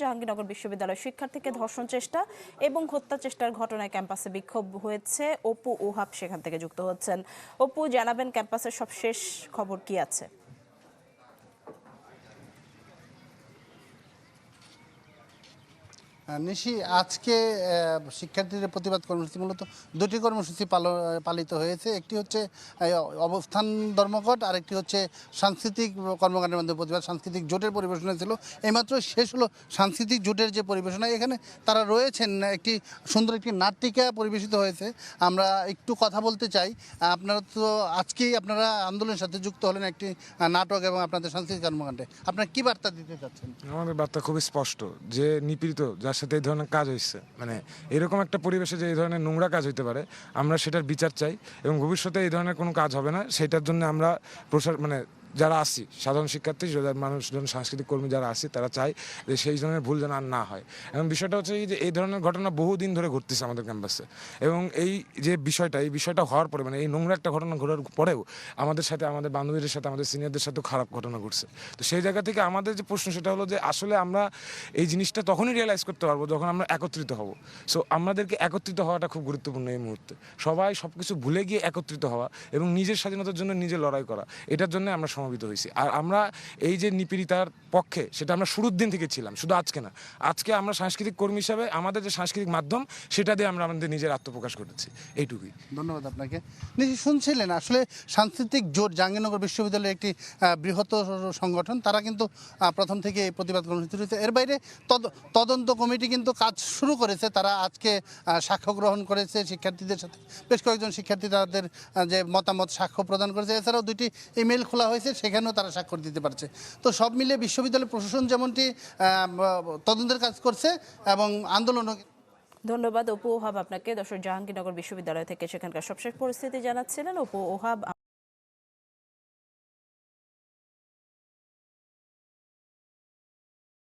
জাহাঙ্গীরনগর বিশ্ববিদ্যালয় শিক্ষার্থীকে ধর্ষণ চেষ্টা এবং হত্যা চেষ্টার ঘটনায় ক্যাম্পাসে বিক্ষোভ হয়েছে। অপু ওহাব সেখান থেকে যুক্ত হচ্ছেন। অপু, জানাবেন ক্যাম্পাসের সবশেষ খবর কি আছে? নিশি, আজকে শিক্ষার্থীদের প্রতিবাদ কর্মসূচি মূলত দুটি কর্মসূচি পালিত হয়েছে। একটি হচ্ছে অবস্থান ধর্মঘট, আর একটি হচ্ছে সাংস্কৃতিক কর্মকাণ্ডের মধ্যে প্রতিবাদ। সাংস্কৃতিক জোটের পরিবেশনা ছিল, এইমাত্র শেষ হলো সাংস্কৃতিক জোটের যে পরিবেশনা। এখানে তারা রয়েছেন, একটি সুন্দর একটি নাটিকা পরিবেশিত হয়েছে। আমরা একটু কথা বলতে চাই। আপনারা তো আজকেই আপনারা আন্দোলনের সাথে যুক্ত হলেন একটি নাটক এবং আপনাদের সাংস্কৃতিক কর্মকাণ্ডে, আপনারা কি বার্তা দিতে চাচ্ছেন? আমাদের বার্তা খুবই স্পষ্ট যে নিপীড়িত যার সাথে এই ধরনের কাজ হয়েছে, মানে এরকম একটা পরিবেশে যে এই ধরনের নোংরা কাজ হইতে পারে, আমরা সেটার বিচার চাই এবং ভবিষ্যতে এই ধরনের কোনো কাজ হবে না সেটার জন্য আমরা যারা আসি সাধারণ শিক্ষার্থী, মানুষজন, সাংস্কৃতিক কর্মী যারা আসি, তারা চাই যে সেই ধরনের ভুল যেন আর না হয়। এবং বিষয়টা হচ্ছে যে এই ধরনের ঘটনা বহুদিন ধরে ঘটতেছে আমাদের ক্যাম্পাসে, এবং এই বিষয়টা হওয়ার পরে, মানে এই নোংরা একটা ঘটনা ঘটার পরেও আমাদের সাথে, আমাদের বান্ধবীদের সাথে, আমাদের সিনিয়রদের সাথেও খারাপ ঘটনা ঘটছে। তো সেই জায়গা থেকে আমাদের যে প্রশ্ন সেটা হলো যে আসলে আমরা এই জিনিসটা তখনই রিয়েলাইজ করতে পারবো যখন আমরা একত্রিত হব। সো আমাদেরকে একত্রিত হওয়াটা খুব গুরুত্বপূর্ণ এই মুহূর্তে। সবাই সব কিছু ভুলে গিয়ে একত্রিত হওয়া এবং নিজের স্বাধীনতার জন্য নিজে লড়াই করা, এটার জন্য আমরা সমবেত হয়েছি। আর আমরা এই যে নিপীড়িতার পক্ষে, সেটা আমরা শুরুর দিন থেকে ছিলাম, শুধু আজকে না। আজকে আমরা সাংস্কৃতিক কর্মী হিসাবে আমাদের যে সাংস্কৃতিক মাধ্যম, সেটা দিয়ে আমরা আমাদের নিজের আত্মপ্রকাশ করেছি, এইটুকুই। ধন্যবাদ আপনাকে। নিশ্চয়ই শুনছিলেন, আসলে সাংস্কৃতিক জোট জাহাঙ্গীরনগর বিশ্ববিদ্যালয়ের একটি বৃহত্তর সংগঠন। তারা কিন্তু প্রথম থেকে এই প্রতিবাদ কর্মসূচি রয়েছে। এর বাইরে তদন্ত কমিটি কিন্তু কাজ শুরু করেছে। তারা আজকে সাক্ষ্য গ্রহণ করেছে শিক্ষার্থীদের সাথে। বেশ কয়েকজন শিক্ষার্থী তাদের যে মতামত সাক্ষ্য প্রদান করেছে। এছাড়াও দুটি ইমেল খোলা হয়েছে, সেখানেও তারা স্বাক্ষর দিতে পারছে। তো সব মিলিয়ে বিশ্ববিদ্যালয় প্রশাসন যেমনটি তদন্তের কাজ করছে এবং আন্দোলনও। ধন্যবাদ অপু ওহাব আপনাকে। দর্শক, জাহাঙ্গীরনগর বিশ্ববিদ্যালয় থেকে সেখানকার সবশেষ পরিস্থিতি জানাচ্ছিলেন অপু ওহাব।